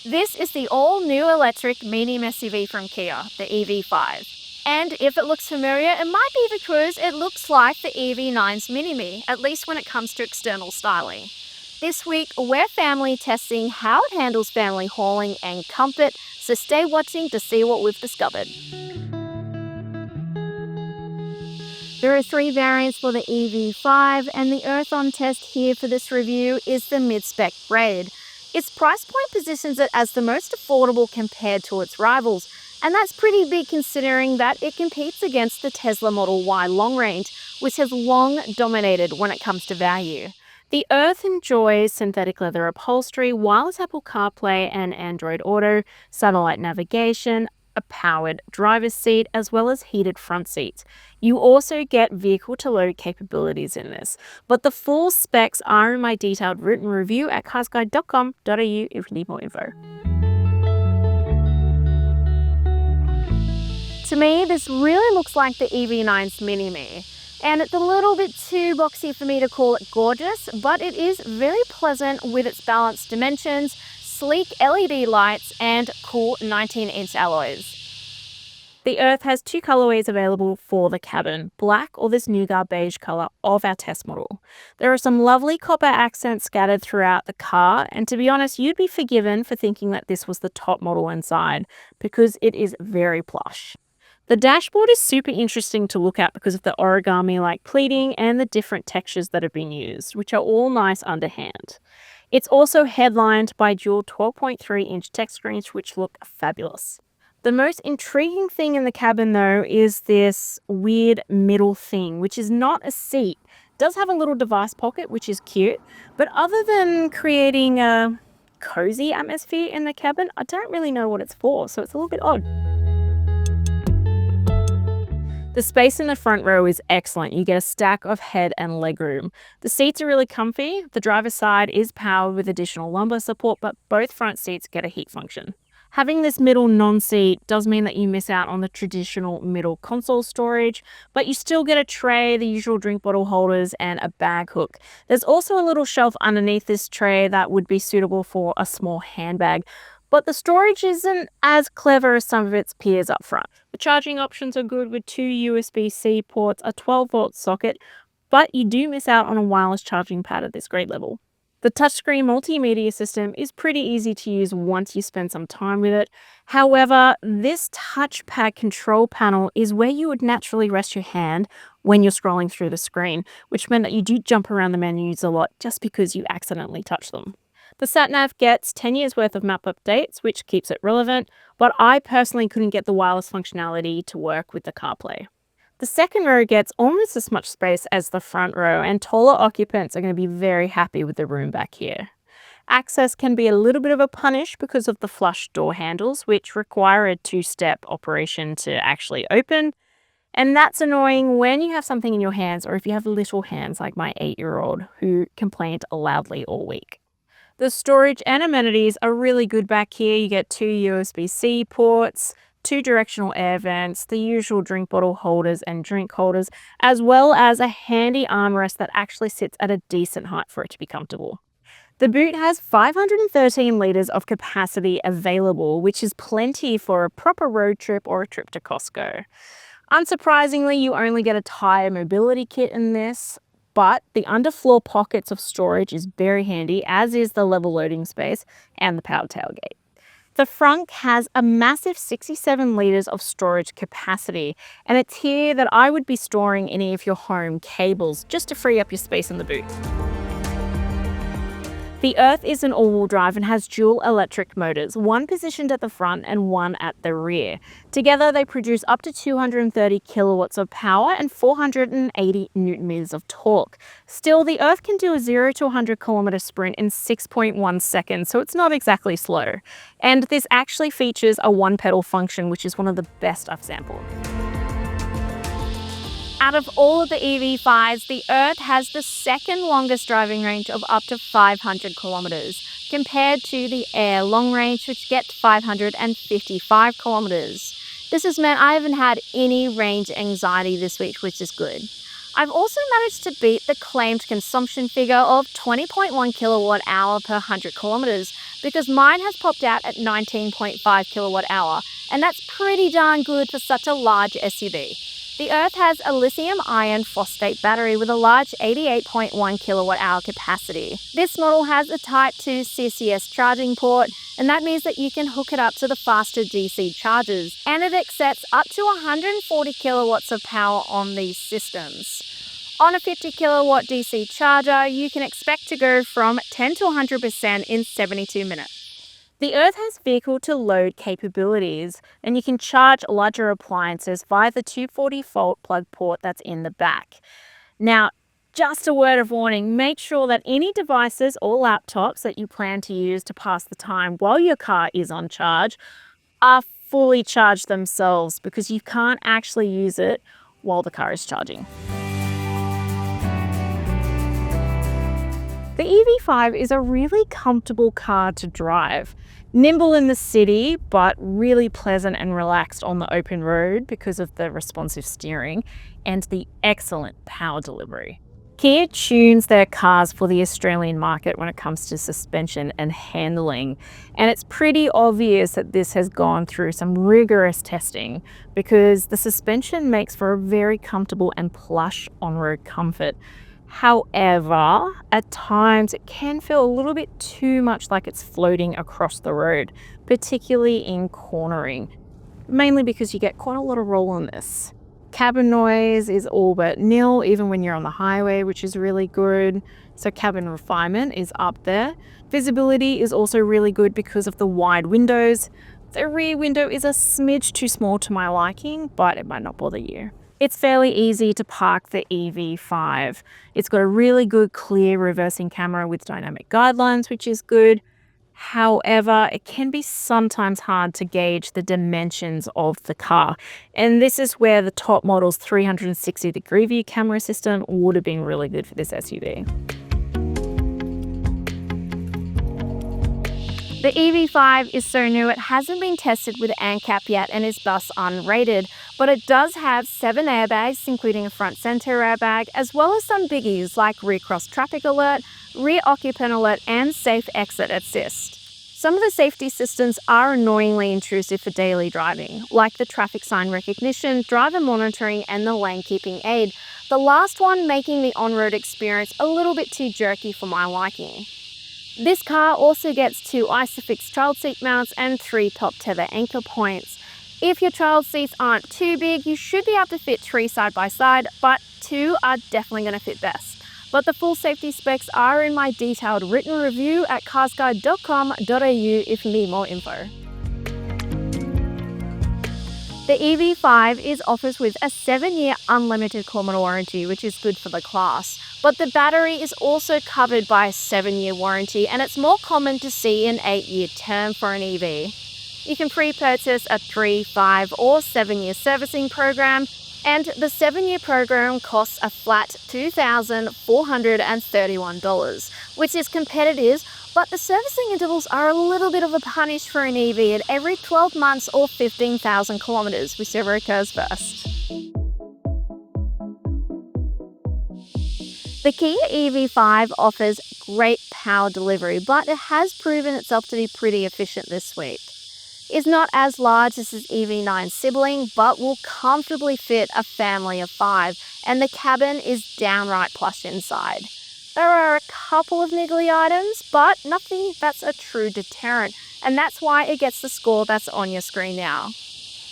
This is the all-new electric medium SUV from Kia, the EV5. And if it looks familiar, it might be because it looks like the EV9's Mini-Me, at least when it comes to external styling. This week, we're family testing how it handles family hauling and comfort, so stay watching to see what we've discovered. There are 3 variants for the EV5, and the earth-on test here for this review is the mid-spec grade. Its price point positions it as the most affordable compared to its rivals, and that's pretty big considering that it competes against the Tesla Model Y long range, which has long dominated when it comes to value. The Earth enjoys synthetic leather upholstery, wireless Apple CarPlay and Android Auto, satellite navigation, a powered driver's seat, as well as heated front seats. You also get vehicle-to-load capabilities in this, but the full specs are in my detailed written review at carsguide.com.au if you need more info. To me, this really looks like the EV9's Mini-Me, and it's a little bit too boxy for me to call it gorgeous, but it is very pleasant with its balanced dimensions, sleek LED lights, and cool 19-inch alloys. The Earth has 2 colorways available for the cabin, black or this nougat beige color of our test model. There are some lovely copper accents scattered throughout the car, and to be honest, you'd be forgiven for thinking that this was the top model inside, because it is very plush. The dashboard is super interesting to look at because of the origami-like pleating and the different textures that have been used, which are all nice underhand. It's also headlined by dual 12.3-inch tech screens, which look fabulous. The most intriguing thing in the cabin, though, is this weird middle thing, which is not a seat. It does have a little device pocket, which is cute, but other than creating a cozy atmosphere in the cabin, I don't really know what it's for, so it's a little bit odd. The space in the front row is excellent. You get a stack of head and legroom. The seats are really comfy. The driver's side is powered with additional lumbar support, but both front seats get a heat function. Having this middle non-seat does mean that you miss out on the traditional middle console storage, but you still get a tray, the usual drink bottle holders, and a bag hook. There's also a little shelf underneath this tray that would be suitable for a small handbag, but the storage isn't as clever as some of its peers up front. The charging options are good with 2 USB-C ports, a 12-volt socket, but you do miss out on a wireless charging pad at this grade level. The touchscreen multimedia system is pretty easy to use once you spend some time with it. However, this touchpad control panel is where you would naturally rest your hand when you're scrolling through the screen, which meant that you do jump around the menus a lot just because you accidentally touch them. The sat-nav gets 10 years worth of map updates, which keeps it relevant, but I personally couldn't get the wireless functionality to work with the CarPlay. The second row gets almost as much space as the front row, and taller occupants are going to be very happy with the room back here. Access can be a little bit of a punish because of the flush door handles, which require a 2-step operation to actually open, and that's annoying when you have something in your hands or if you have little hands like my 8-year-old who complained loudly all week. The storage and amenities are really good back here. You get 2 USB-C ports, 2 directional air vents, the usual drink bottle holders and drink holders, as well as a handy armrest that actually sits at a decent height for it to be comfortable. The boot has 513 litres of capacity available, which is plenty for a proper road trip or a trip to Costco. Unsurprisingly, you only get a tyre mobility kit in this, but the underfloor pockets of storage is very handy, as is the level loading space and the powered tailgate. The front has a massive 67 litres of storage capacity, and it's here that I would be storing any of your home cables just to free up your space in the boot. The Earth is an all-wheel drive and has dual electric motors, one positioned at the front and one at the rear. Together, they produce up to 230 kilowatts of power and 480 newton meters of torque. Still, the Earth can do a 0 to 100 kilometer sprint in 6.1 seconds, so it's not exactly slow. And this actually features a one-pedal function, which is one of the best I've sampled. Out of all of the EV5s, the Earth has the second longest driving range of up to 500 kilometers, compared to the Air long range, which gets 555 kilometers. This has meant I haven't had any range anxiety this week, which is good. I've also managed to beat the claimed consumption figure of 20.1 kilowatt hour per 100 kilometers because mine has popped out at 19.5 kilowatt hour, and that's pretty darn good for such a large SUV. The Earth has a lithium iron phosphate battery with a large 88.1 kilowatt hour capacity. This model has a Type 2 CCS charging port, and that means that you can hook it up to the faster DC chargers, and it accepts up to 140 kilowatts of power on these systems. On a 50 kilowatt DC charger, you can expect to go from 10 to 100% in 72 minutes. The Earth has vehicle-to-load capabilities, and you can charge larger appliances via the 240-volt plug port that's in the back. Now, just a word of warning, make sure that any devices or laptops that you plan to use to pass the time while your car is on charge are fully charged themselves, because you can't actually use it while the car is charging. The EV5 is a really comfortable car to drive. Nimble in the city, but really pleasant and relaxed on the open road because of the responsive steering and the excellent power delivery. Kia tunes their cars for the Australian market when it comes to suspension and handling, and it's pretty obvious that this has gone through some rigorous testing because the suspension makes for a very comfortable and plush on-road comfort. However, at times it can feel a little bit too much like it's floating across the road, particularly in cornering, mainly because you get quite a lot of roll on this. Cabin noise is all but nil, even when you're on the highway, which is really good. So cabin refinement is up there. Visibility is also really good because of the wide windows. The rear window is a smidge too small to my liking, but it might not bother you. It's fairly easy to park the EV5. It's got a really good clear reversing camera with dynamic guidelines, which is good. However, it can be sometimes hard to gauge the dimensions of the car. And this is where the top model's 360-degree view camera system would have been really good for this SUV. The EV5 is so new it hasn't been tested with ANCAP yet and is thus unrated, but it does have 7 airbags, including a front center airbag, as well as some biggies like rear cross traffic alert, rear occupant alert, and safe exit assist. Some of the safety systems are annoyingly intrusive for daily driving, like the traffic sign recognition, driver monitoring, and the lane keeping aid, the last one making the on-road experience a little bit too jerky for my liking. This car also gets 2 ISOFIX child seat mounts and 3 top tether anchor points. If your child seats aren't too big, you should be able to fit 3 side by side, but 2 are definitely going to fit best. But the full safety specs are in my detailed written review at carsguide.com.au if you need more info. The EV5 is offered with a 7-year unlimited kilometer warranty, which is good for the class. But the battery is also covered by a 7-year warranty, and it's more common to see an 8-year term for an EV. You can pre-purchase a 3, 5, or 7-year servicing program, and the 7-year program costs a flat $2,431, which is competitive, but the servicing intervals are a little bit of a punish for an EV at every 12 months or 15,000 kilometers, whichever occurs first. The Kia EV5 offers great power delivery, but it has proven itself to be pretty efficient this week. It's not as large as its EV9 sibling, but will comfortably fit a family of 5, and the cabin is downright plush inside. There are a couple of niggly items, but nothing that's a true deterrent, and that's why it gets the score that's on your screen now.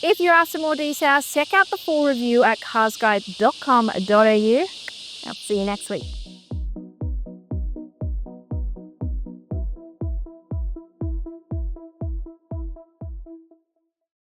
If you're after more details, check out the full review at carsguide.com.au. I'll see you next week.